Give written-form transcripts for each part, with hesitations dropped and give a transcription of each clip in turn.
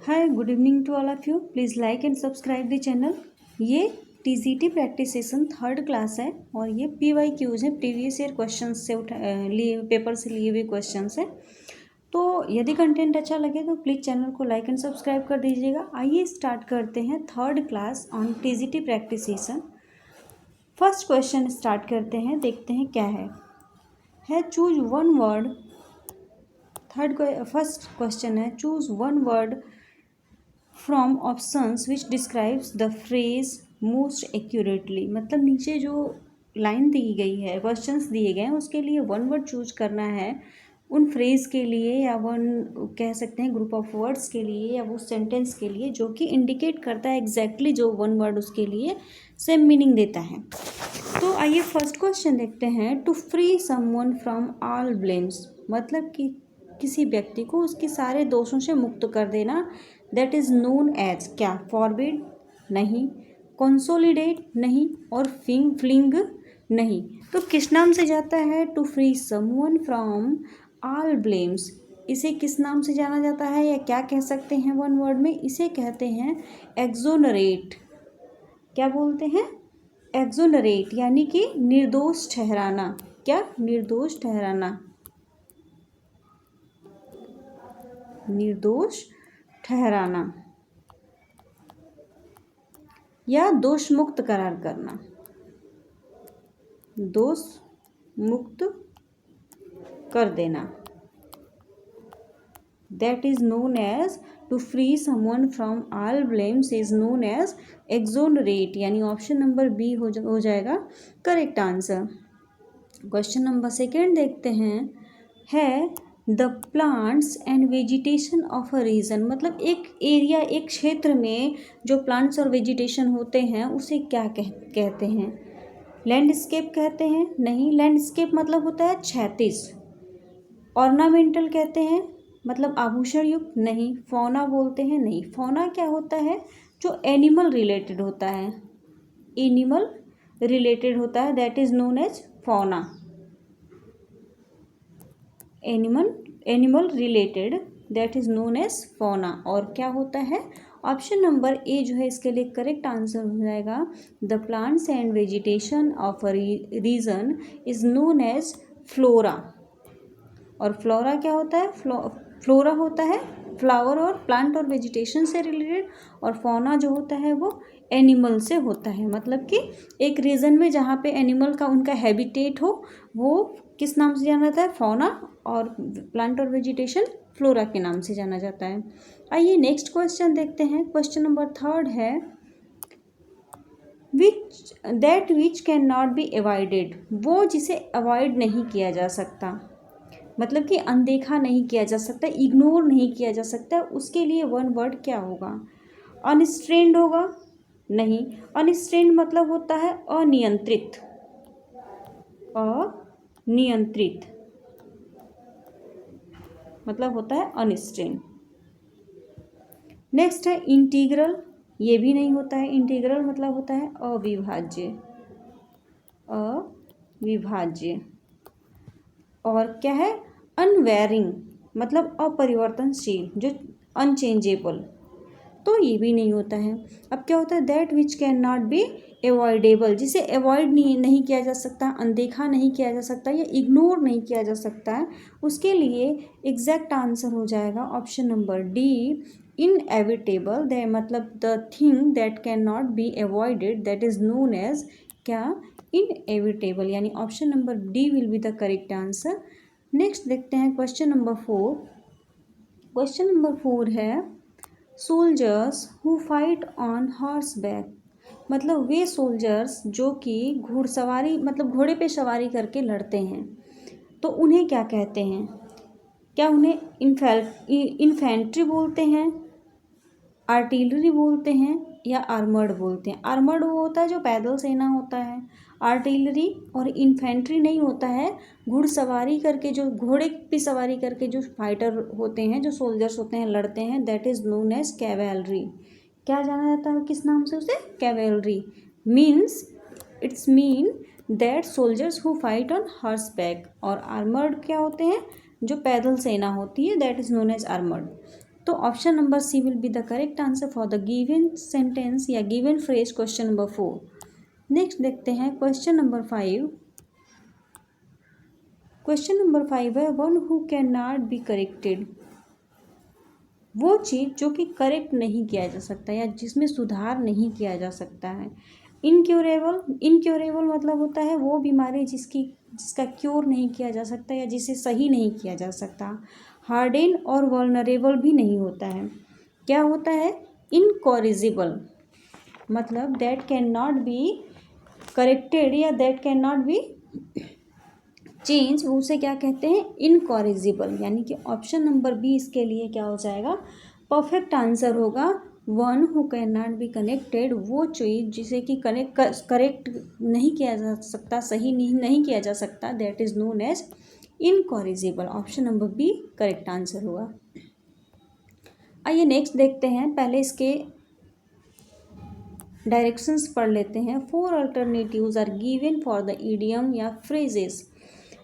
Hi, good evening to all of you. Please like and subscribe the channel. ये TGT practice session 3rd class है और ये PYQs हैं, previous year question से लिए paper से लिए हुए क्वेश्चंस हैं। तो यदि कंटेंट अच्छा लगे तो प्लीज़ चैनल को लाइक एंड सब्सक्राइब कर दीजिएगा। आइए स्टार्ट करते हैं 3rd class on TGT practice session. First question start करते हैं, देखते हैं क्या है choose one word. First question है choose one word from options which describes the phrase most accurately. मतलब नीचे जो लाइन दी गई है, क्वेश्चंस दिए गए हैं, उसके लिए वन वर्ड चूज करना है उन फ्रेज के लिए, या वन कह सकते हैं ग्रुप ऑफ वर्ड्स के लिए, या वो सेंटेंस के लिए जो कि इंडिकेट करता है एग्जैक्टली जो वन वर्ड उसके लिए सेम मीनिंग देता है। तो आइए फर्स्ट क्वेश्चन देखते हैं। To free someone from all blames, मतलब कि किसी व्यक्ति को उसके सारे दोषों से मुक्त कर देना। दैट इज़ नोन एज क्या? फॉरबिड नहीं, कंसोलिडेट नहीं, और फ्लिंग नहीं। तो किस नाम से जाता है? To free someone from all blames, इसे किस नाम से जाना जाता है, या क्या कह सकते हैं वन वर्ड में? इसे कहते हैं एक्सोनरेट। क्या बोलते हैं? एक्सोनरेट, यानी कि निर्दोष ठहराना। क्या? निर्दोष ठहराना, निर्दोष ठहराना, या दोष मुक्त करार करना, दोष मुक्त कर देना। That is known as to free someone from all blames is known as exonerate, यानी ऑप्शन नंबर बी हो जाएगा करेक्ट आंसर। क्वेश्चन नंबर 2 देखते हैं। है the plants and vegetation of a region, मतलब एक एरिया, एक क्षेत्र में जो प्लांट्स और वेजिटेशन होते हैं उसे क्या कहते हैं? लैंडस्केप कहते हैं? नहीं, लैंडस्केप मतलब होता है क्षैतिज। ऑर्नामेंटल कहते हैं, मतलब आभूषण युक्त? नहीं। फौना बोलते हैं? नहीं। फौना क्या होता है? जो एनिमल रिलेटेड होता है, एनिमल रिलेटेड होता है, that is known as fauna. Animal related, that is known as fauna. और क्या होता है? ऑप्शन नंबर ए जो है इसके लिए करेक्ट आंसर हो जाएगा। The plants and vegetation of a region is known as flora. और फ्लोरा क्या होता है? फ्लोरा होता है फ्लावर और प्लांट और वेजिटेशन से रिलेटेड, और फौना जो होता है वो एनिमल से होता है। मतलब कि एक रीजन में जहाँ पे एनिमल का उनका हैबिटेट हो, वो किस नाम से जाना जाता है? फौना, और प्लांट और वेजिटेशन फ्लोरा के नाम से जाना जाता है। आइए नेक्स्ट क्वेश्चन देखते हैं। क्वेश्चन नंबर 3 है which can not be avoided, वो जिसे अवॉइड नहीं किया जा सकता, मतलब कि अनदेखा नहीं किया जा सकता, इग्नोर नहीं किया जा सकता, उसके लिए वन वर्ड क्या होगा? अनस्ट्रेन्ड होगा? नहीं। अनस्ट्रेन्ड मतलब होता है अनियंत्रित, अनियंत्रित मतलब होता है अनस्ट्रेन्ड। नेक्स्ट है इंटीग्रल, ये भी नहीं होता है। इंटीग्रल मतलब होता है अविभाज्य, अविभाज्य। और क्या है? अनवेरिंग मतलब अपरिवर्तनशील, जो अनचेंजेबल, तो ये भी नहीं होता है। अब क्या होता है? That which can not B avoidable, जिसे अवॉइड नहीं किया जा सकता, अनदेखा नहीं किया जा सकता, या इग्नोर नहीं किया जा सकता है, उसके लिए एग्जैक्ट आंसर हो जाएगा option number D, inevitable. That मतलब the thing that can not be avoided, that is known as क्या? इनएविटेबल, यानी option number D will be the correct answer. Next देखते हैं क्वेश्चन नंबर 4। क्वेश्चन नंबर 4 है soldiers who fight on horseback, मतलब वे soldiers जो कि घुड़सवारी मतलब घोड़े पे सवारी करके लड़ते हैं, तो उन्हें क्या कहते हैं? क्या उन्हें इन्फेंट्री बोलते हैं, आर्टिलरी बोलते हैं, या आर्मर्ड बोलते हैं? आर्मर्ड वो होता है जो पैदल सेना होता है, आर्टिलरी और इन्फेंट्री नहीं होता है। घुड़सवारी करके, जो घोड़े पे सवारी करके जो फाइटर होते हैं, जो सोल्जर्स होते हैं, लड़ते हैं, that is known as cavalry. क्या जाना जाता है किस नाम से उसे? Cavalry. Means it's mean that soldiers who fight on horseback. और आर्मर्ड क्या होते हैं? जो पैदल सेना होती है, that is known as armoured. तो option number C will be the correct answer for the given sentence या given phrase question number 4। Next देखते हैं क्वेश्चन नंबर 5। क्वेश्चन नंबर 5 है one who can not be corrected. वो चीज़ जो कि correct नहीं किया जा सकता या जिसमें सुधार नहीं किया जा सकता है। इनक्योरेबल मतलब होता है वो बीमारी जिसका क्योर नहीं किया जा सकता या जिसे सही नहीं किया जा सकता। हार्डेन और वल्नरेबल भी नहीं होता है। क्या होता है? इनकॉरिजिबल मतलब that can not be corrected या that can not be change, उसे क्या कहते हैं? इनकॉरिजिबल। यानी कि ऑप्शन नंबर बी इसके लिए क्या हो जाएगा? परफेक्ट आंसर होगा। One who can not be connected, वो चीज़ जिसे कि करेक्ट नहीं किया जा सकता, सही नहीं किया जा सकता, that is known as incorrigible. Option number B correct answer होगा। आइए नेक्स्ट देखते हैं। पहले इसके डायरेक्शंस पढ़ लेते हैं। 4 alternatives are given for the idiom या फ्रेजेस।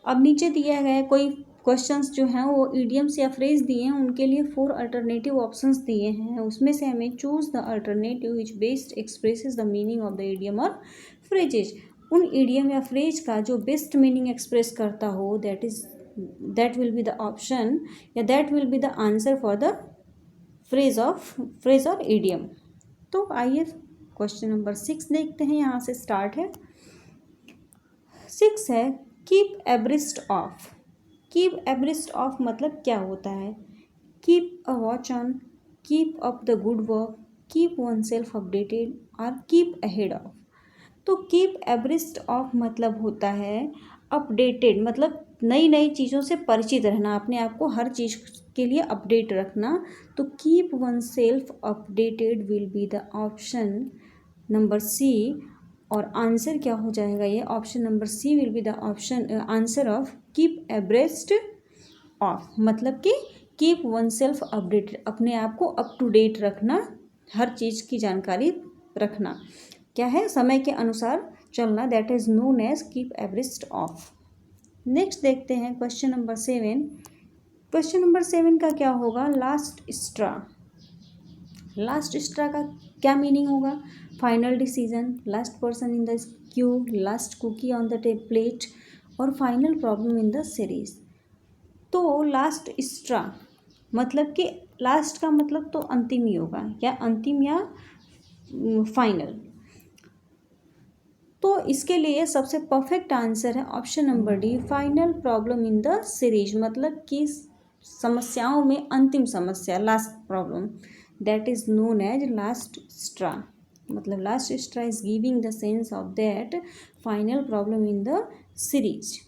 अब नीचे दिया गया कोई क्वेश्चंस जो हैं वो इडियम्स या फ्रेज दिए हैं, उनके लिए 4 अल्टरनेटिव ऑप्शंस दिए हैं। उसमें से हमें choose the alternative which best expresses the meaning of the idiom और फ्रेजेज। उन इडियम या फ्रेज का जो बेस्ट मीनिंग एक्सप्रेस करता हो that will be the option या that will be the answer for the phrase और इडियम। तो आइए क्वेश्चन नंबर 6 देखते हैं। यहाँ से स्टार्ट है। 6 है कीप एब्रिस्ट ऑफ। कीप एब्रिस्ट ऑफ मतलब क्या होता है? Keep a watch on, keep up the good work, keep oneself updated और कीप अहेड ऑफ। तो कीप एब्रिस्ट ऑफ मतलब होता है अपडेटेड, मतलब नई नई चीज़ों से परिचित रहना, अपने आप को हर चीज़ के लिए अपडेट रखना। तो keep oneself updated will be the option number C. और आंसर क्या हो जाएगा? ये option number C will be the option answer of keep abreast of. मतलब कि कीप वन सेल्फ अपडेटेड, अपने आप को अप टू डेट रखना, हर चीज़ की जानकारी रखना। क्या है? समय के अनुसार चलना, that is known as keep abreast of. Next देखते हैं क्वेश्चन नंबर 7। क्वेश्चन नंबर 7 का क्या होगा? Last straw. लास्ट स्ट्रा का क्या मीनिंग होगा? Final decision, last person in the queue, last cookie on the plate और final problem in the series. तो लास्ट स्ट्रा मतलब कि लास्ट का मतलब तो अंतिम ही होगा, या अंतिम या फाइनल। तो इसके लिए सबसे परफेक्ट आंसर है option number D, final problem in the series. मतलब कि समस्याओं में अंतिम समस्या, last problem, that is known as last straw. मतलब last straw is giving the sense of that final problem in the series.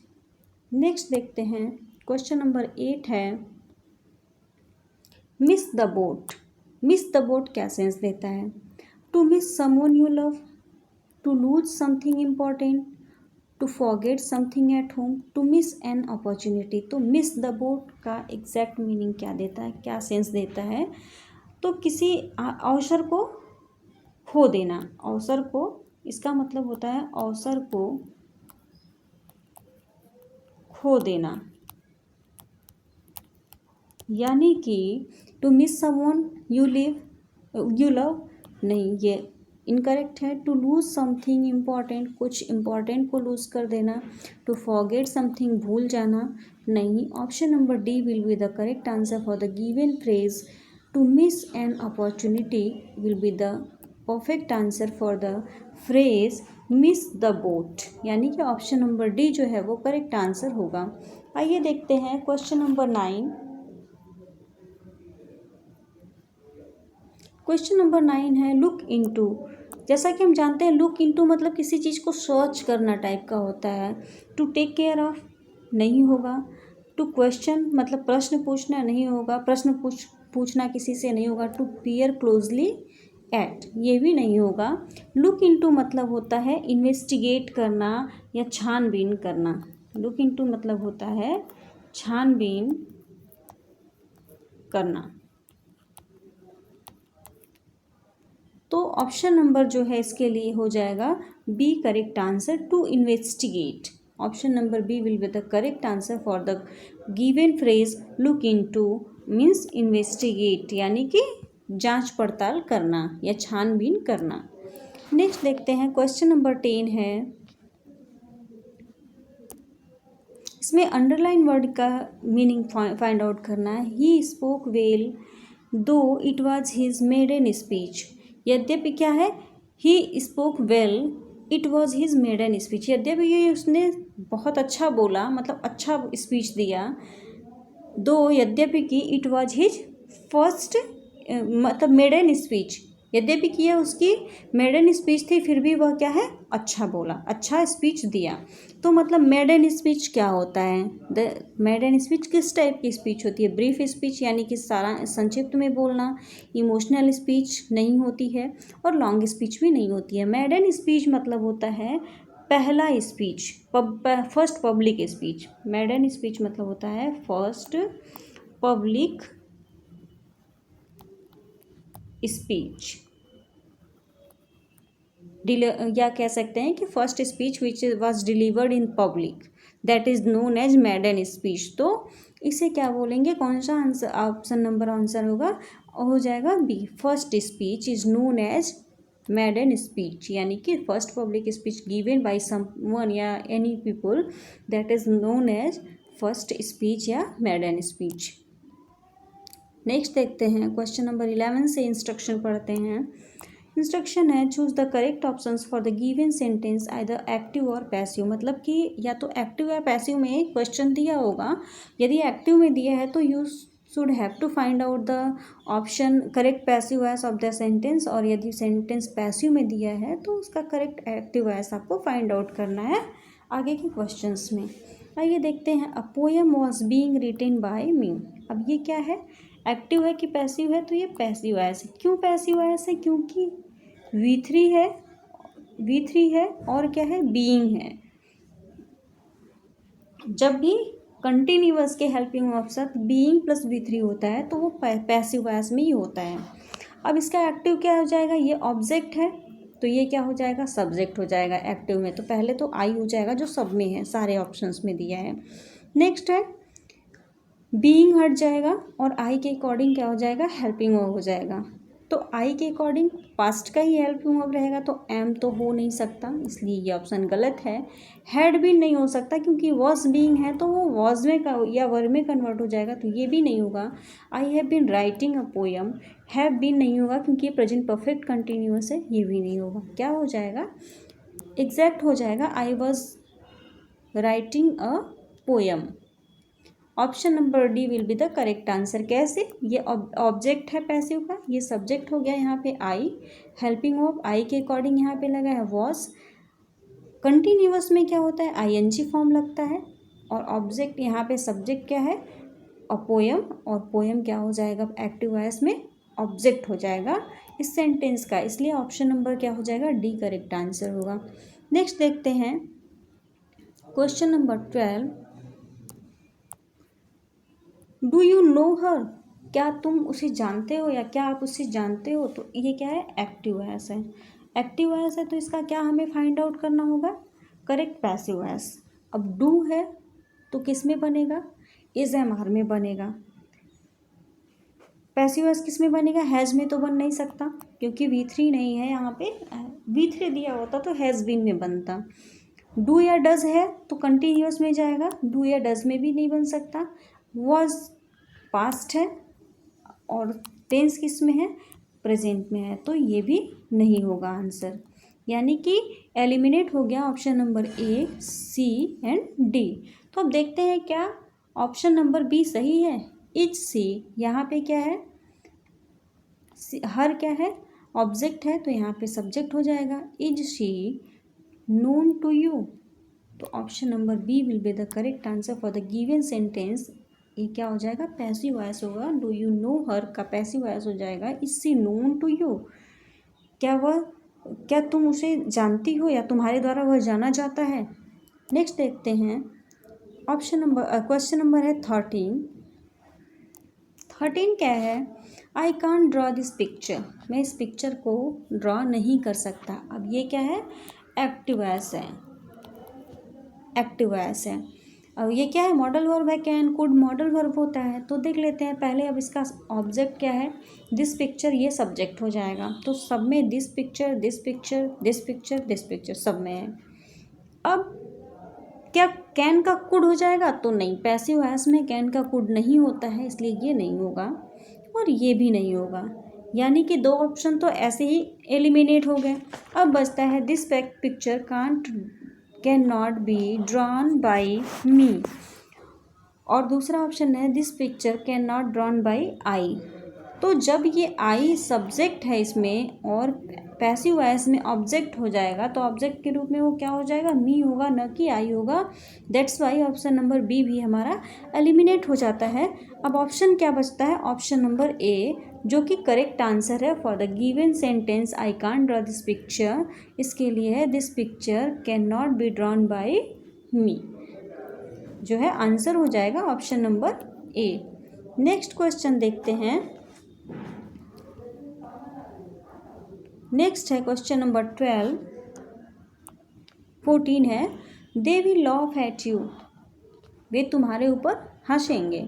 Next देखते हैं क्वेश्चन नंबर 8 है miss the boat. Miss the boat क्या सेंस देता है? To miss someone you love, to lose something important, to forget something at home, to miss an opportunity. तो miss the boat का exact meaning क्या देता है, क्या सेंस देता है? तो किसी अवसर को खो देना। अवसर को, इसका मतलब होता है अवसर को खो देना। यानी कि to miss someone you love, नहीं, ये इनकरेक्ट है। टू लूज समथिंग इम्पॉर्टेंट, कुछ इम्पॉर्टेंट को लूज कर देना। टू फॉरगेट समथिंग, भूल जाना, नहीं। Option number D will be the correct answer for the given phrase. To miss an opportunity will be the perfect answer for the phrase miss the boat. यानी कि option number D जो है वो correct answer होगा। आइए देखते हैं question number 9। Question number 9 है लुक इनटू। जैसा कि हम जानते हैं लुक इनटू मतलब किसी चीज़ को सर्च करना टाइप का होता है। टू टेक केयर ऑफ नहीं होगा। टू क्वेश्चन मतलब प्रश्न पूछना नहीं होगा, प्रश्न पूछना किसी से नहीं होगा। टू पेयर क्लोजली एट, ये भी नहीं होगा। लुक इनटू मतलब होता है इन्वेस्टिगेट करना या छानबीन करना। लुक इनटू मतलब होता है छानबीन करना। तो ऑप्शन नंबर जो है इसके लिए हो जाएगा B correct answer, to investigate. Option number B will be the correct answer for the given phrase look into. Means investigate यानी कि जांच पड़ताल करना या छानबीन करना। नेक्स्ट देखते हैं क्वेश्चन नंबर 10 है, इसमें अंडरलाइन वर्ड का मीनिंग फाइंड आउट करना है। He spoke well though it was his maiden speech. यद्यपि क्या है, he spoke well it was his maiden speech, यद्यपि ये उसने बहुत अच्छा बोला, मतलब अच्छा स्पीच दिया। दो यद्यपि कि इट वॉज हिज फर्स्ट मतलब मेडन स्पीच, यद्यपि कि यह उसकी मेडन स्पीच थी, फिर भी वह क्या है, अच्छा बोला, अच्छा स्पीच दिया। तो मतलब मेडन स्पीच क्या होता है, द मेडन स्पीच किस टाइप की स्पीच होती है, ब्रीफ स्पीच यानी कि सारा संक्षिप्त में बोलना, इमोशनल स्पीच नहीं होती है और लॉन्ग स्पीच भी नहीं होती है। मेडन स्पीच मतलब होता है पहला speech, first public speech. Maiden speech मतलब होता है फर्स्ट पब्लिक स्पीच, या कह सकते हैं कि first speech which was delivered in public, that is known as maiden speech. तो इसे क्या बोलेंगे, कौन सा आंसर, ऑप्शन नंबर आंसर होगा, हो जाएगा B, first speech is known as maiden speech, यानी कि first public speech given by someone या any people, that is known as first speech या मेडन स्पीच। नेक्स्ट देखते हैं क्वेश्चन नंबर 11 से इंस्ट्रक्शन पढ़ते हैं। इंस्ट्रक्शन है choose the correct options for the given sentence either active और passive, मतलब कि या तो एक्टिव या पैसिव में क्वेश्चन दिया होगा। यदि एक्टिव में दिया है तो you should have to find out the option correct passive voice of the sentence, और यदि सेंटेंस पैसिव में दिया है तो उसका करेक्ट एक्टिव वॉइस आपको फाइंड आउट करना है आगे के क्वेश्चंस में। आइए देखते हैं, a poem was being written by me. अब ये क्या है, एक्टिव है कि पैसिव है, तो ये पैसिव वॉइस है। क्यों पैसिव वॉइस है, क्योंकि V3 है, V3 है और क्या है, बीइंग है। जब भी कंटिन्यूअस के हेल्पिंग वर्ब साथ बीइंग प्लस V3 होता है तो वो पैसिव वॉइस में ही होता है। अब इसका एक्टिव क्या हो जाएगा, ये ऑब्जेक्ट है तो ये क्या हो जाएगा, सब्जेक्ट हो जाएगा एक्टिव में। तो पहले तो आई हो जाएगा जो सब में है, सारे ऑप्शंस में दिया है। नेक्स्ट है बीइंग हट जाएगा और आई के अकॉर्डिंग क्या हो जाएगा, हेल्पिंग वर्ब हो जाएगा। तो आई के अकॉर्डिंग पास्ट का ही हेल्पिंग वर्ब रहेगा, तो एम तो हो नहीं सकता, इसलिए ये ऑप्शन गलत है। हैड भी नहीं हो सकता क्योंकि वॉज बीइंग है तो वो वॉज में या वर्ब में कन्वर्ट हो जाएगा, तो ये भी नहीं होगा। I have been writing a poem, have been नहीं होगा क्योंकि ये प्रेजेंट परफेक्ट कंटिन्यूअस है, ये भी नहीं होगा। क्या हो जाएगा, एग्जैक्ट हो जाएगा, I was writing a poem. Option number D will be the correct answer. कैसे, ये ऑब्जेक्ट है पैसिव का, ये सब्जेक्ट हो गया यहाँ पे आई, हेल्पिंग वर्ब आई के अकॉर्डिंग यहाँ पे लगा है वॉज। कंटिन्यूअस में क्या होता है, आईएनजी फॉर्म लगता है, और ऑब्जेक्ट यहाँ पे सब्जेक्ट क्या है, और पोएम, और पोएम क्या हो जाएगा एक्टिव वॉइस में, ऑब्जेक्ट हो जाएगा इस सेंटेंस का, इसलिए ऑप्शन नंबर क्या हो जाएगा, डी करेक्ट आंसर होगा। नेक्स्ट देखते हैं question number 12, do you know her, क्या तुम उसे जानते हो या क्या आप उसे जानते हो। तो ये क्या है, एक्टिव वॉइस है। एक्टिव वॉइस है तो इसका क्या हमें फाइंड आउट करना होगा, करेक्ट पैसिव वॉइस। अब डू है तो किस में बनेगा, इज एम आर में बनेगा। पैसिव वॉइस किस में बनेगा, हैज़ में तो बन नहीं सकता क्योंकि V3 नहीं है यहाँ पे, V3 दिया होता तो हैज़ बीन में बनता। डू या डज है तो कंटिन्यूअस में जाएगा, डू या डज में भी नहीं बन सकता। वॉज पास्ट है और टेंस किस में है, प्रेजेंट में है, तो ये भी नहीं होगा आंसर, यानी कि एलिमिनेट हो गया option number A, C and D. तो अब देखते हैं क्या ऑप्शन नंबर बी सही है, इज सी। यहाँ पे क्या है, हर क्या है, ऑब्जेक्ट है तो यहाँ पे सब्जेक्ट हो जाएगा, is she known to you. तो option number B will be the correct answer for the given sentence. ये क्या हो जाएगा, पैसिव वॉइस होगा, डू यू नो हर का पैसिव वॉइस हो जाएगा, is she known to you, क्या तुम उसे जानती हो या तुम्हारे द्वारा वह जाना जाता है। नेक्स्ट देखते हैं ऑप्शन नंबर क्वेश्चन नंबर है 13 क्या है, आई कांट ड्रॉ दिस पिक्चर, मैं इस पिक्चर को ड्रॉ नहीं कर सकता। अब ये क्या है, एक्टिव वॉइस है, एक्टिव वॉइस है। अब ये क्या है, मॉडल वर्ब है, कैन कुड मॉडल वर्ब होता है। तो देख लेते हैं पहले, अब इसका ऑब्जेक्ट क्या है, दिस पिक्चर, ये सब्जेक्ट हो जाएगा। तो सब में this picture this picture this picture this picture सब में है। अब क्या कैन का कुड हो जाएगा, तो नहीं, पैसिव वॉइस में कैन का कुड नहीं होता है, इसलिए ये नहीं होगा और ये भी नहीं होगा। यानी कि दो ऑप्शन तो ऐसे ही एलिमिनेट हो गए। अब बचता है this picture can not be drawn by me, और दूसरा ऑप्शन है this picture can not drawn by I. तो जब ये आई सब्जेक्ट है इसमें और पैसिव वॉइस में ऑब्जेक्ट हो जाएगा, तो ऑब्जेक्ट के रूप में वो क्या हो जाएगा, मी होगा, न कि आई होगा। That's why option number B भी हमारा एलिमिनेट हो जाता है। अब ऑप्शन क्या बचता है, ऑप्शन नंबर ए, जो कि करेक्ट आंसर है for the given sentence I can't draw this picture. इसके लिए है this picture can not be drawn by me, जो है आंसर हो जाएगा option number A. Next question देखते हैं। नेक्स्ट है क्वेश्चन नंबर 14 है, they will laugh at you, वे तुम्हारे ऊपर हंसेंगे।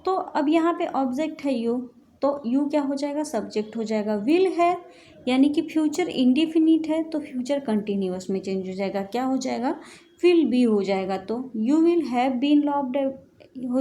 तो अब यहाँ पे ऑब्जेक्ट है यू, तो यू क्या हो जाएगा, सब्जेक्ट हो जाएगा। विल है यानी कि फ्यूचर इंडिफिनिट है, तो फ्यूचर कंटिन्यूअस में चेंज हो जाएगा, क्या हो जाएगा, विल बी हो जाएगा। तो you will have been laughed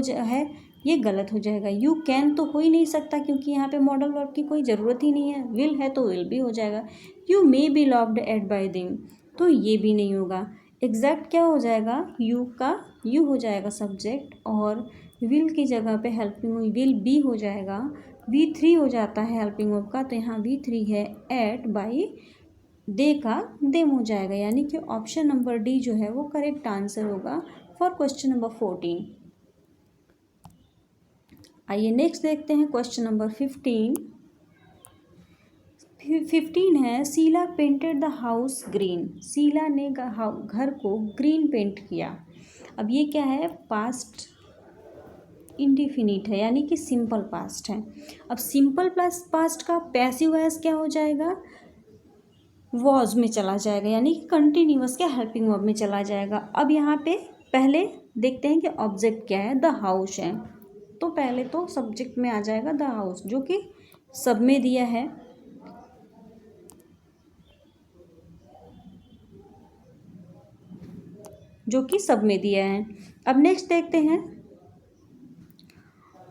है, ये गलत हो जाएगा। यू कैन तो हो ही नहीं सकता क्योंकि यहाँ पे मॉडल वर्ब की कोई ज़रूरत ही नहीं है। विल है तो विल भी हो जाएगा। You may be laughed at by them, तो ये भी नहीं होगा। एग्जैक्ट क्या हो जाएगा, यू का यू हो जाएगा सब्जेक्ट, और विल की जगह पे हेल्पिंग विल बी हो जाएगा। V3 हो जाता है हेल्पिंग वर्ब का, तो यहाँ V3 है, एट बाई दे का देम हो जाएगा। यानी कि ऑप्शन नंबर डी जो है वो करेक्ट आंसर होगा फॉर क्वेश्चन नंबर 14। आइए नेक्स्ट देखते हैं क्वेश्चन नंबर 15 है, Sheela painted the house green, Sheela ने घर को ग्रीन पेंट किया। अब ये क्या है, पास्ट इंडिफिनिट है यानी कि सिंपल पास्ट है। अब सिंपल पास्ट का पैसिव वॉइस क्या हो जाएगा, वॉज में चला जाएगा, यानी कि कंटिन्यूअस के हेल्पिंग वर्ब में चला जाएगा। अब यहाँ पे पहले देखते हैं कि ऑब्जेक्ट क्या है, द हाउस है, तो पहले तो सब्जेक्ट में आ जाएगा द हाउस, जो कि सब में दिया है। अब नेक्स्ट देखते हैं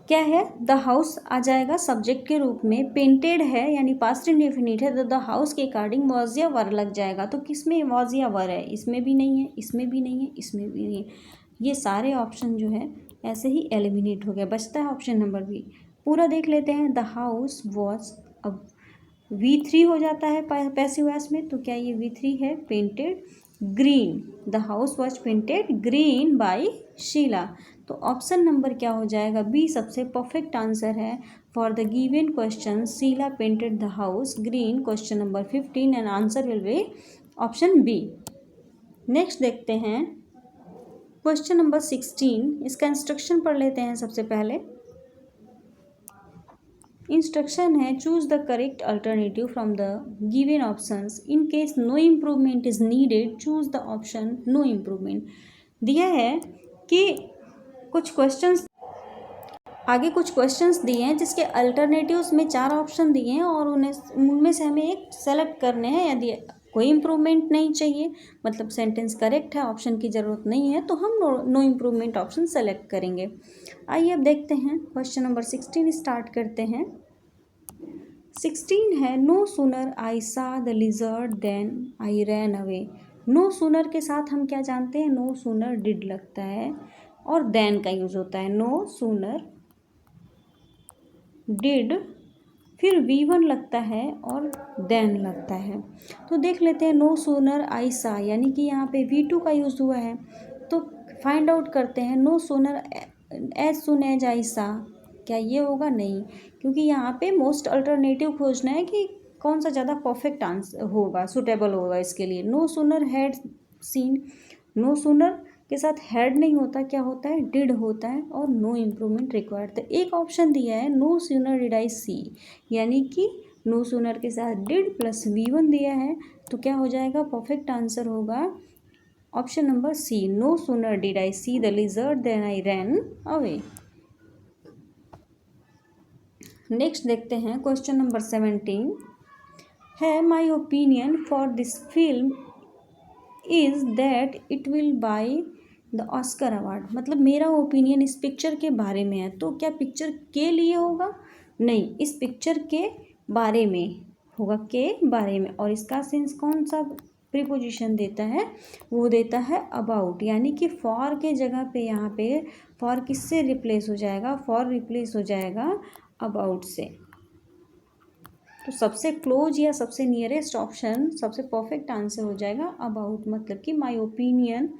क्या है, द हाउस आ जाएगा सब्जेक्ट के रूप में। पेंटेड है यानी पास्ट इंडेफिनिट है, तो द हाउस के अकॉर्डिंग वॉज या वर लग जाएगा। तो किस में वॉज या वर है, इसमें भी नहीं है, इसमें भी नहीं है, इसमें भी नहीं है। ये सारे ऑप्शन जो है ऐसे ही एलिमिनेट हो गया, बचता है ऑप्शन नंबर बी। पूरा देख लेते हैं, द हाउस वॉज, अब V3 हो जाता है पैसिव वॉइस में, तो क्या ये V3 है, painted green, the house was painted green by Sheela. तो ऑप्शन नंबर क्या हो जाएगा, बी सबसे परफेक्ट आंसर है for the given question, Sheela painted the house green, question number 15, and answer will be option B. Next देखते हैं question number 16, इसका instruction पढ़ लेते हैं सबसे पहले। इंस्ट्रक्शन है, choose the correct alternative from the given options, in case no improvement is needed choose the option no improvement. दिया है कि कुछ क्वेश्चंस दिए हैं जिसके अल्टरनेटिव्स में 4 ऑप्शन दिए हैं, और उनमें से हमें एक सेलेक्ट करने हैं। यदि कोई इम्प्रूवमेंट नहीं चाहिए, मतलब सेंटेंस करेक्ट है, ऑप्शन की ज़रूरत नहीं है, तो हम नो इम्प्रूवमेंट ऑप्शन सेलेक्ट करेंगे। आइए अब देखते हैं क्वेश्चन नंबर 16 स्टार्ट करते हैं। 16 है, no sooner I saw the lizard then I ran away. No sooner के साथ हम क्या जानते हैं, नो सूनर डिड लगता है और देन का यूज़ होता है। नो सूनर डिड, फिर V1 लगता है और देन लगता है। तो देख लेते हैं, नो सूनर आई सा यानी कि यहाँ पे V2 का यूज़ हुआ है, तो फाइंड आउट करते हैं। No sooner as soon as I saw, क्या ये होगा, नहीं, क्योंकि यहाँ पे मोस्ट अल्टरनेटिव खोजना है कि कौन सा ज़्यादा परफेक्ट आंसर होगा, सुटेबल होगा इसके लिए। No sooner had seen, no sooner के साथ हैड नहीं होता, क्या होता है, डिड होता है, और नो इम्प्रूवमेंट रिक्वायर्ड। तो एक ऑप्शन दिया है, नो सूनर डिड आई सी, यानी कि नो सूनर के साथ डिड प्लस V1 दिया है, तो क्या हो जाएगा, परफेक्ट आंसर होगा option number C, no sooner did I see the lizard then I ran away. Next देखते हैं क्वेश्चन नंबर 17 है, my opinion for this film is that it will buy the Oscar award. मतलब मेरा opinion इस picture के बारे में है, तो क्या पिक्चर के लिए होगा? नहीं, इस पिक्चर के बारे में होगा, के बारे में। और इसका सेंस कौन सा प्रीपोजिशन देता है? वो देता है अबाउट, यानी कि फॉर के जगह पे यहाँ पे फॉर किससे रिप्लेस हो जाएगा? फॉर रिप्लेस हो जाएगा अबाउट से। तो सबसे क्लोज या सबसे नियरेस्ट ऑप्शन, सबसे परफेक्ट आंसर हो जाएगा अबाउट। मतलब कि my opinion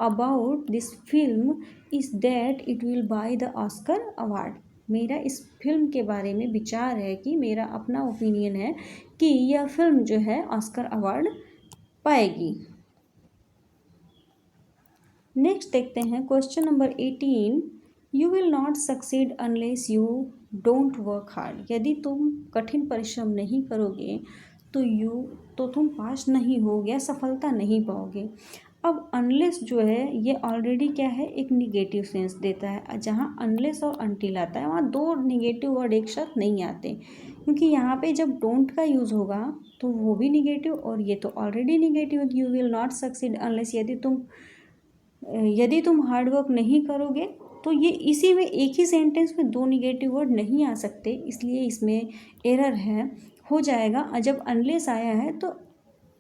about this film is that it will by the Oscar award. मेरा इस फिल्म के बारे में विचार है कि मेरा अपना ओपिनियन है कि यह फिल्म जो है ऑस्कर अवार्ड पाएगी। नेक्स्ट देखते हैं question number 18, you will not succeed unless you don't work hard. यदि तुम कठिन परिश्रम नहीं करोगे तो तुम पास नहीं होगे या सफलता नहीं पाओगे। अब अनलेस जो है ये ऑलरेडी क्या है, एक निगेटिव सेंस देता है। जहाँ अनलेस और अनटिल आता है वहाँ दो निगेटिव वर्ड एक साथ नहीं आते, क्योंकि यहाँ पे जब डोंट का यूज़ होगा तो वो भी निगेटिव, और ये तो ऑलरेडी निगेटिव है। You will not succeed unless, यदि तुम हार्डवर्क नहीं करोगे, तो ये इसी में एक ही सेंटेंस में दो निगेटिव वर्ड नहीं आ सकते, इसलिए इसमें एरर है, हो जाएगा। जब अनलेस आया है तो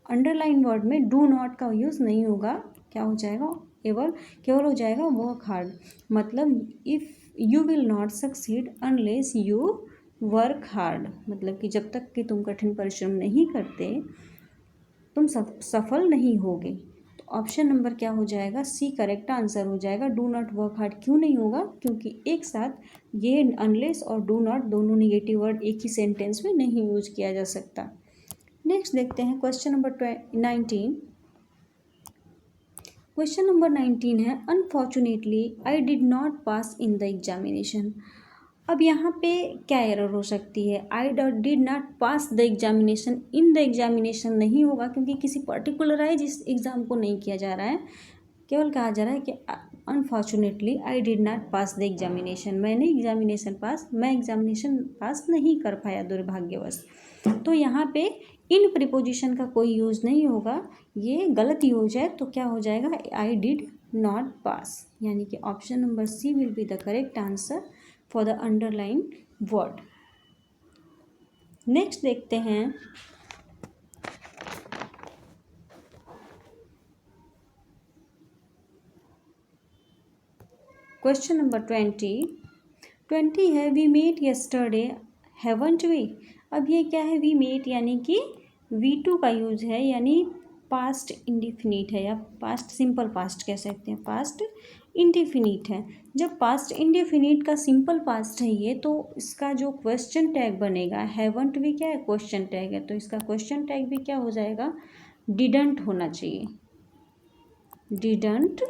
अंडरलाइन वर्ड में डू नॉट का यूज़ नहीं होगा, क्या हो जाएगा? केवल हो जाएगा वर्क हार्ड। मतलब if you will not succeed unless you work hard, मतलब कि जब तक कि तुम कठिन परिश्रम नहीं करते तुम सफल नहीं होगे। ऑप्शन नंबर क्या हो जाएगा? सी करेक्ट आंसर हो जाएगा। डू नॉट वर्क हार्ड क्यों नहीं होगा? क्योंकि एक साथ ये अनलेस और डू नॉट दोनों निगेटिव वर्ड एक ही सेंटेंस में नहीं यूज किया जा सकता। नेक्स्ट देखते हैं क्वेश्चन नंबर 19। क्वेश्चन नंबर 19 है, unfortunately I did not pass in the examination. अब यहाँ पे क्या एरर हो सकती है? I did not pass the examination, in the examination नहीं होगा, क्योंकि किसी पर्टिकुलराइज इस एग्ज़ाम को नहीं किया जा रहा है। केवल कहा जा रहा है कि unfortunately I did not pass the examination, मैं एग्जामिनेशन पास नहीं कर पाया दुर्भाग्यवश। तो यहाँ पे इन प्रीपोजिशन का कोई यूज़ नहीं होगा, ये गलत यूज है। तो क्या हो जाएगा? आई डिड नॉट पास, यानी कि option number C will be the correct answer for the underline word. Next देखते हैं क्वेश्चन नंबर 20 है, we met yesterday haven't we. अब ये क्या है? वी मेट यानी कि V2 का यूज है, यानी पास्ट इंडिफिनिट है, या पास्ट सिंपल पास्ट कह सकते हैं, पास्ट इंडिफिनिट है। जब पास्ट इंडिफिनिट का सिंपल पास्ट है ये, तो इसका जो क्वेश्चन टैग बनेगा, हैवंट भी क्या है? क्वेश्चन टैग है, तो इसका क्वेश्चन टैग भी क्या हो जाएगा? डिडंट होना चाहिए। डिडंट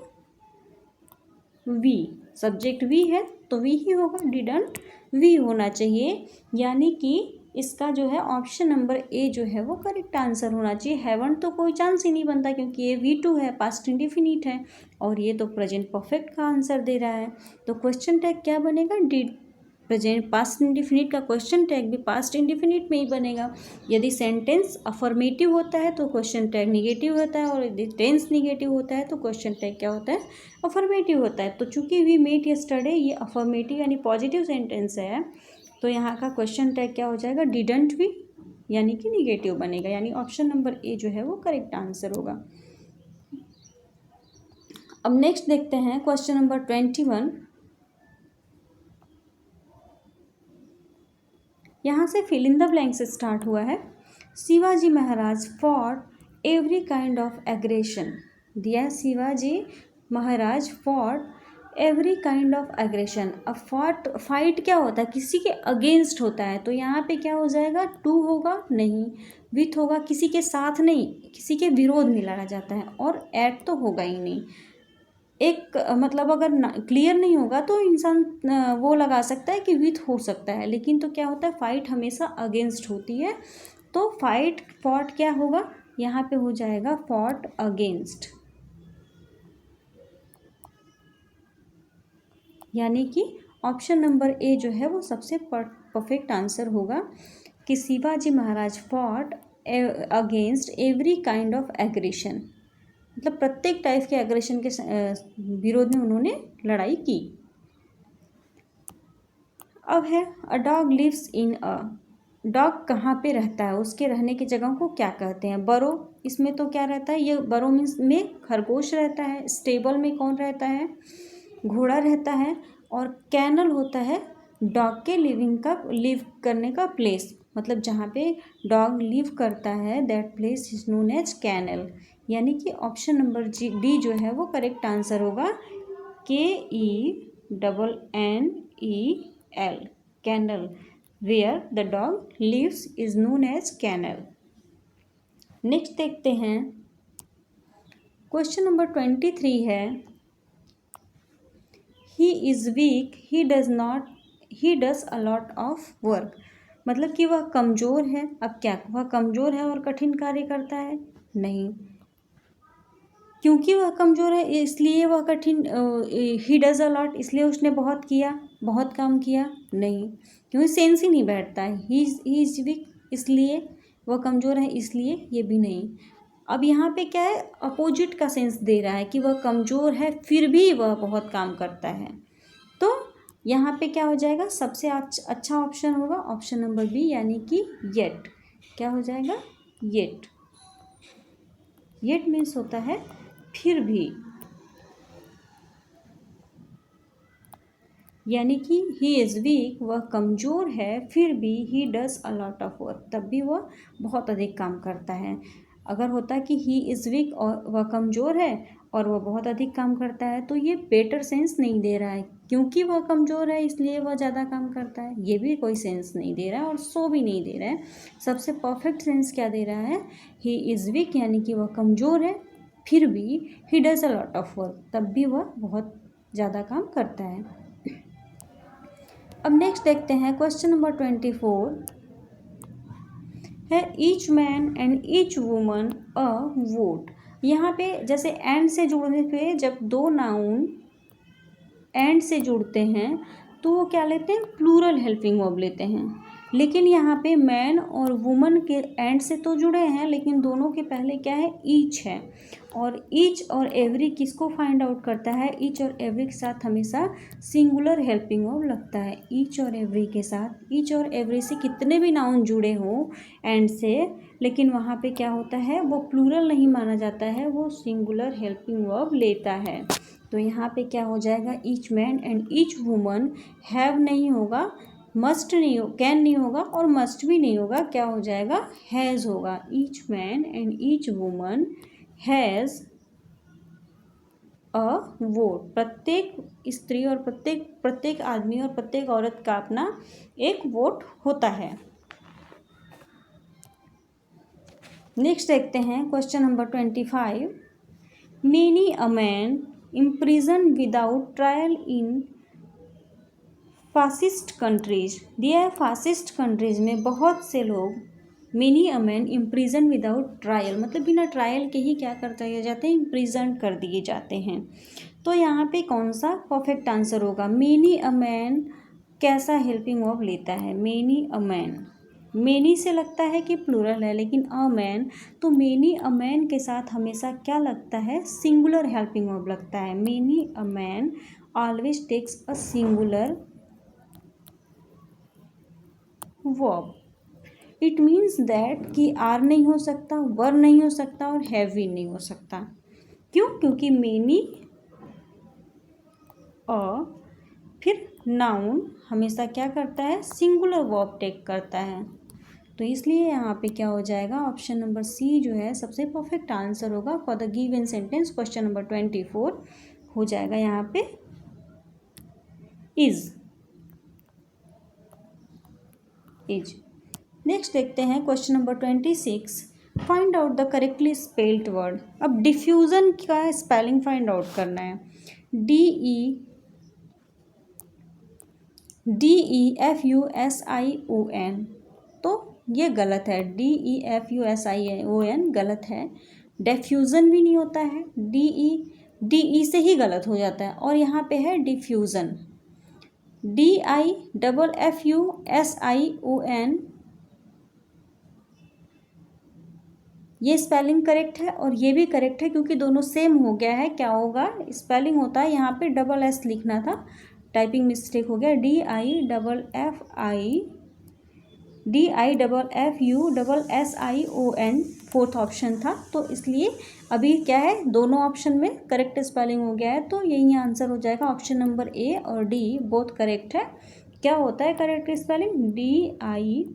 वी, सब्जेक्ट वी है तो वी ही होगा, डिडंट वी होना चाहिए। यानी कि इसका जो है ऑप्शन नंबर ए जो है वो करेक्ट आंसर होना चाहिए। हैवंट तो कोई चांस ही नहीं बनता, क्योंकि ये V2 है, पास्ट इंडिफिनिट है, और ये तो प्रेजेंट परफेक्ट का आंसर दे रहा है। तो क्वेश्चन टैग क्या बनेगा? प्रेजेंट पास्ट इंडिफिनिट का क्वेश्चन टैग भी पास्ट इंडिफिनिट में ही बनेगा। यदि सेंटेंस अफर्मेटिव होता है तो क्वेश्चन टैग निगेटिव होता है, और यदि टेंस निगेटिव होता है तो क्वेश्चन टैग क्या होता है? अफर्मेटिव होता है। तो चूंकि वी मेट यस्टरडे ये अफर्मेटिव यानी पॉजिटिव सेंटेंस है, तो यहाँ का क्वेश्चन टैग क्या हो जाएगा? डिडंट वी, यानी कि निगेटिव बनेगा, यानी ऑप्शन नंबर ए जो है वो करेक्ट आंसर होगा। अब नेक्स्ट देखते हैं क्वेश्चन नंबर 21। यहाँ से फिल इन द ब्लैंक से स्टार्ट हुआ है। Shivaji Maharaj fought every kind of aggression दिया है। Shivaji Maharaj fought every kind of aggression. अब फाइट क्या होता है? किसी के अगेंस्ट होता है, तो यहाँ पे क्या हो जाएगा? टू होगा नहीं, विथ होगा, किसी के साथ नहीं, किसी के विरोध में लड़ा जाता है, और एट तो होगा ही नहीं। एक मतलब अगर क्लियर नहीं होगा तो इंसान वो लगा सकता है कि विथ हो सकता है, लेकिन तो क्या होता है? फाइट हमेशा अगेंस्ट होती है, तो फाइट फॉट क्या होगा? यहाँ पे हो जाएगा फॉट अगेंस्ट। यानी कि ऑप्शन नंबर ए जो है वो सबसे परफेक्ट आंसर होगा कि Shivaji Maharaj fought against every kind of aggression, मतलब प्रत्येक टाइप के एग्रेशन के विरोध में उन्होंने लड़ाई की। अब है a dog lives in a, dog कहाँ पे रहता है, उसके रहने की जगह को क्या कहते हैं? बरो, इसमें तो क्या रहता है, ये बरो मीन्स में खरगोश रहता है। स्टेबल में कौन रहता है? घोड़ा रहता है। और कैनल होता है डॉग के लिव करने का प्लेस, मतलब जहाँ पे डॉग लिव करता है that place is known as kennel. यानी कि ऑप्शन नंबर डी जो है वो करेक्ट आंसर होगा, KENNEL, kennel, where the dog lives is known as kennel. Next देखते हैं, क्वेश्चन नंबर 23 है, he is weak he does a lot of work, मतलब कि वह कमज़ोर है। अब क्या वह कमज़ोर है और कठिन कार्य करता है? नहीं, क्योंकि वह कमज़ोर है इसलिए वह कठिन, ही डज अ लॉट इसलिए उसने बहुत किया, बहुत काम किया? नहीं, क्योंकि सेंस ही नहीं बैठता है। ही इज़ वीक इसलिए वह कमज़ोर है, इसलिए ये भी नहीं। अब यहाँ पे क्या है, अपोजिट का सेंस दे रहा है कि वह कमज़ोर है फिर भी वह बहुत काम करता है। तो यहाँ पे क्या हो जाएगा, सबसे अच्छा ऑप्शन होगा ऑप्शन नंबर बी, यानी कि येट। क्या हो जाएगा? येट। येट मीन्स होता है फिर भी, यानी कि ही इज़ वीक, वह कमज़ोर है फिर भी ही does a lot of work, तब भी वह बहुत अधिक काम करता है। अगर होता कि ही इज़ वीक और वह कमज़ोर है और वह बहुत अधिक काम करता है तो ये बेटर सेंस नहीं दे रहा है, क्योंकि वह कमज़ोर है इसलिए वह ज़्यादा काम करता है, ये भी कोई सेंस नहीं दे रहा है और सो भी नहीं दे रहा है। सबसे परफेक्ट सेंस क्या दे रहा है, ही इज़ वीक यानी कि वह कमज़ोर है फिर भी ही does a lot of work, तब भी वह बहुत ज़्यादा काम करता है। अब नेक्स्ट देखते हैं, क्वेश्चन नंबर 24 है, each man and each woman a vote. यहाँ पे जैसे एंड से जुड़ने पे जब दो नाउन एंड से जुड़ते हैं तो वो क्या लेते हैं, प्लूरल हेल्पिंग वर्ब लेते हैं। लेकिन यहाँ पे मैन और वुमन के एंड से तो जुड़े हैं लेकिन दोनों के पहले क्या है, ईच है। और ईच और एवरी किसको फाइंड आउट करता है, ईच और एवरी के साथ हमेशा सिंगुलर हेल्पिंग वर्ब लगता है। ईच और एवरी के साथ, ईच और एवरी से कितने भी नाउन जुड़े हों एंड से, लेकिन वहाँ पे क्या होता है, वो प्लूरल नहीं माना जाता है, वो सिंगुलर हेल्पिंग वर्ब लेता है। तो यहाँ पे क्या हो जाएगा, each man and each woman, have नहीं होगा, मस्ट नहीं हो, कैन नहीं होगा और मस्ट भी नहीं होगा, क्या हो जाएगा, हैज़ होगा। Each man and each woman has a vote, प्रत्येक स्त्री और प्रत्येक आदमी और प्रत्येक औरत का अपना एक वोट होता है। नेक्स्ट देखते हैं, question number 25, many a man imprison without trial in fascist countries, दिया है फासिस्ट कंट्रीज में बहुत से लोग, many a man imprison without trial, मतलब बिना ट्रायल के ही क्या कर दिए जाते हैं, इम्प्रिजन कर दिए जाते हैं। तो यहाँ पे कौन सा परफेक्ट आंसर होगा, मेनी अ मैन कैसा हेल्पिंग वर्ब लेता है, मेनी अ मैन, मेनी से लगता है कि प्लूरल है लेकिन अ मैन, तो मेनी अ मैन के साथ हमेशा क्या लगता है, सिंगुलर हेल्पिंग वर्ब लगता है। Many a man always takes a singular verb. It means that कि आर नहीं हो सकता, वर नहीं हो सकता और हैव भी नहीं हो सकता। क्यों? क्योंकि मेनी अ फिर नाउन हमेशा क्या करता है, सिंगुलर वर्ब टेक करता है। तो इसलिए यहाँ पे क्या हो जाएगा, ऑप्शन नंबर सी जो है सबसे परफेक्ट आंसर होगा for the given sentence. Question number 24 हो जाएगा यहाँ पे इज। नेक्स्ट देखते हैं, question number 26, find out the correctly spelled word. अब डिफ्यूज़न का स्पेलिंग फाइंड आउट करना है। DEFUSION, तो ये गलत है, DEFUSION गलत है। डिफ्यूज़न भी नहीं होता है, DE से ही गलत हो जाता है और यहाँ पे है डिफ्यूज़न। DIFFUSION, ये स्पेलिंग करेक्ट है और ये भी करेक्ट है क्योंकि दोनों सेम हो गया है। क्या होगा, स्पेलिंग होता है यहाँ पे SS लिखना था, टाइपिंग मिस्टेक हो गया। DIFFUSSION फोर्थ ऑप्शन था, तो इसलिए अभी क्या है, दोनों ऑप्शन में करेक्ट स्पेलिंग हो गया है, तो यही आंसर हो जाएगा। ऑप्शन नंबर ए और डी बोथ करेक्ट है। क्या होता है करेक्ट स्पेलिंग? DIFFUSION।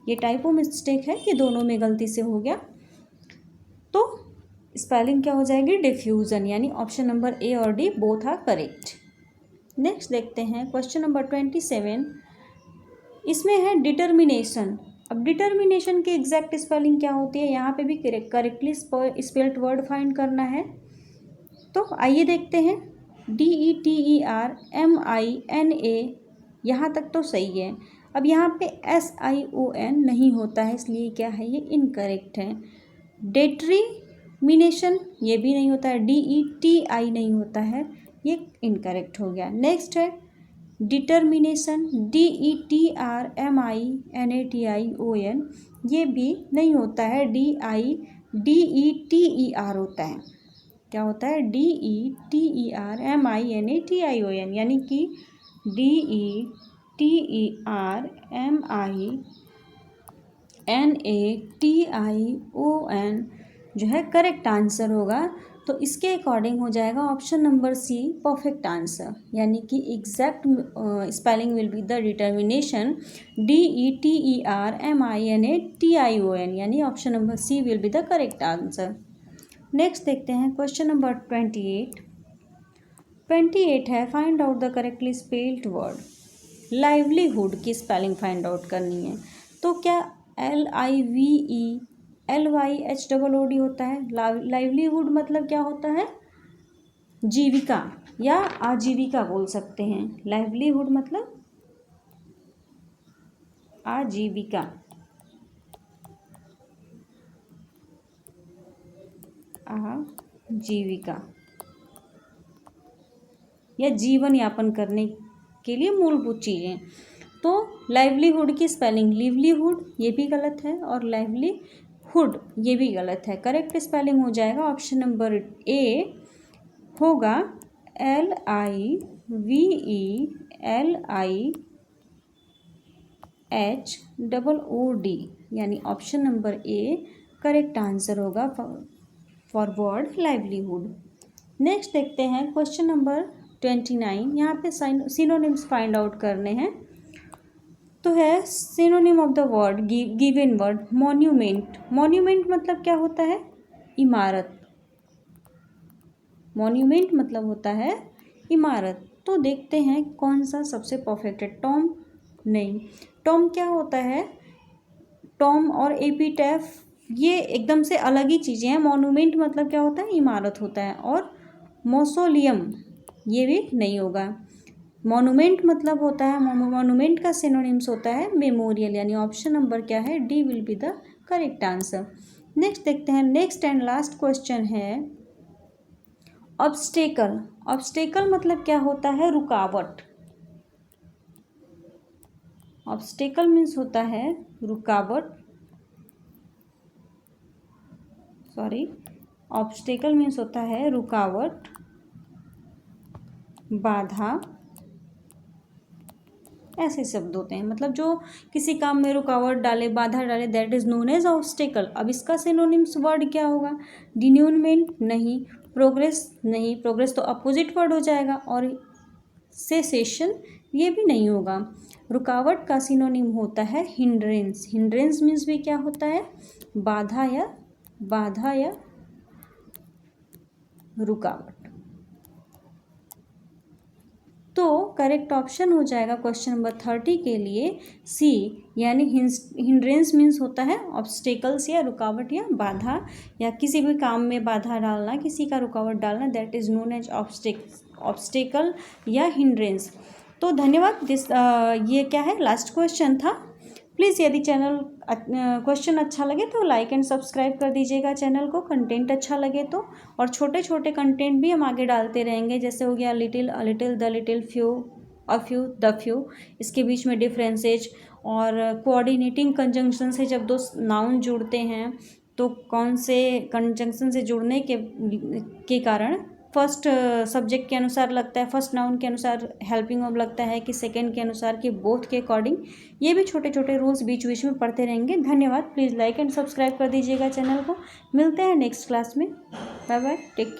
ये टाइपो मिस्टेक है कि दोनों में गलती से हो गया, तो स्पेलिंग क्या हो जाएगी? डिफ्यूज़न, यानी ऑप्शन नंबर ए और D both are correct. Next देखते हैं क्वेश्चन नंबर 27। इसमें है डिटर्मिनेशन। अब डिटर्मिनेशन की एग्जैक्ट स्पेलिंग क्या होती है, यहाँ पे भी करेक्टली स्पेल्ड वर्ड फाइंड करना है। तो आइए देखते हैं। DETERMINA, यहाँ तक तो सही है। अब यहाँ पे SION नहीं होता है, इसलिए क्या है, ये इनकरेक्ट है। डेटरीमिनेशन, ये भी नहीं होता है। DETI नहीं होता है, ये इनकरेक्ट हो गया। नेक्स्ट है डिटर्मिनेशन, DETRMINATION, ये भी नहीं होता है। DETER होता है। क्या होता है? DETERMINATION, यानी कि DETERMINATION जो है करेक्ट आंसर होगा। तो इसके अकॉर्डिंग हो जाएगा option number C perfect answer, यानी कि exact spelling will be the determination DETERMINATION, यानी option number C will be the correct answer. Next देखते हैं क्वेश्चन नंबर 28 है find out the correctly spelled word. Livelihood की spelling find out करनी है। तो क्या LIVELYHOOD होता है? लाइवलीहुड मतलब क्या होता है? जीविका या आजीविका बोल सकते हैं। लाइवलीहुड मतलब आजीविका, आजीविका या जीवन यापन करने के लिए मूलभूत चीज़ें। तो लाइवलीहुड की स्पेलिंग लिवलीहुड, ये भी गलत है, और लाइवलीहुड ये भी गलत है। करेक्ट स्पेलिंग हो जाएगा ऑप्शन नंबर ए होगा LIVELIHOOD, यानी option number A correct answer होगा फॉर वर्ड लाइवलीहुड। नेक्स्ट देखते हैं क्वेश्चन नंबर 29। यहाँ पे सिनोनिम्स फाइंड आउट करने हैं। तो है synonym of the word given word monument. Monument मतलब क्या होता है? इमारत। मॉन्यूमेंट मतलब होता है इमारत। तो देखते हैं कौन सा सबसे परफेक्ट है। टॉम नहीं, टॉम क्या होता है? टॉम और एपिटैफ ये एकदम से अलग ही चीज़ें हैं। मॉन्यूमेंट मतलब क्या होता है? इमारत होता है। और मौसोलियम ये भी नहीं होगा। मॉन्यूमेंट मतलब होता है, मॉन्यूमेंट का सिनोनिम्स होता है मेमोरियल, यानी ऑप्शन नंबर क्या है? D will be the correct answer. Next देखते हैं। नेक्स्ट एंड लास्ट क्वेश्चन है ऑब्स्टेकल। ऑब्स्टेकल मतलब क्या होता है? रुकावट। ऑब्स्टेकल मीन्स होता है रुकावट, ऑब्स्टेकल मीन्स होता है रुकावट, बाधा, ऐसे शब्द होते हैं। मतलब जो किसी काम में रुकावट डाले, बाधा डाले, that is known as obstacle. अब इसका सिनोनिम्स वर्ड क्या होगा? डिन्यूनमेंट नहीं, प्रोग्रेस नहीं, प्रोग्रेस तो अपोजिट वर्ड हो जाएगा, और सेसेशन ये भी नहीं होगा। रुकावट का सिनोनिम होता है हिंड्रेंस। हिंड्रेंस मीन्स भी क्या होता है? बाधा या रुकावट। तो करेक्ट ऑप्शन हो जाएगा क्वेश्चन नंबर 30 के लिए सी, यानी हिंड्रेंस मीन्स होता है ऑब्स्टेकल्स या रुकावट या बाधा, या किसी भी काम में बाधा डालना, किसी का रुकावट डालना, that is known as obstacle या हिंड्रेंस। तो धन्यवाद। ये क्या है? लास्ट क्वेश्चन था। प्लीज़ यदि चैनल क्वेश्चन अच्छा लगे तो लाइक एंड सब्सक्राइब कर दीजिएगा चैनल को, कंटेंट अच्छा लगे तो। और छोटे छोटे कंटेंट भी हम आगे डालते रहेंगे, जैसे हो गया little, a little, the little, few, a few, the few, इसके बीच में डिफरेंसेज। और कोऑर्डिनेटिंग कंजंक्शन से जब दो नाउन जुड़ते हैं तो कौन से कंजंक्शन से जुड़ने के कारण फर्स्ट सब्जेक्ट के अनुसार लगता है, फर्स्ट नाउन के अनुसार हेल्पिंग वर्ब लगता है कि सेकंड के अनुसार कि बोथ के अकॉर्डिंग। ये भी छोटे छोटे रूल्स बीच बीच में पढ़ते रहेंगे। धन्यवाद। प्लीज़ लाइक एंड सब्सक्राइब कर दीजिएगा चैनल को। मिलते हैं नेक्स्ट क्लास में। Bye bye, take care.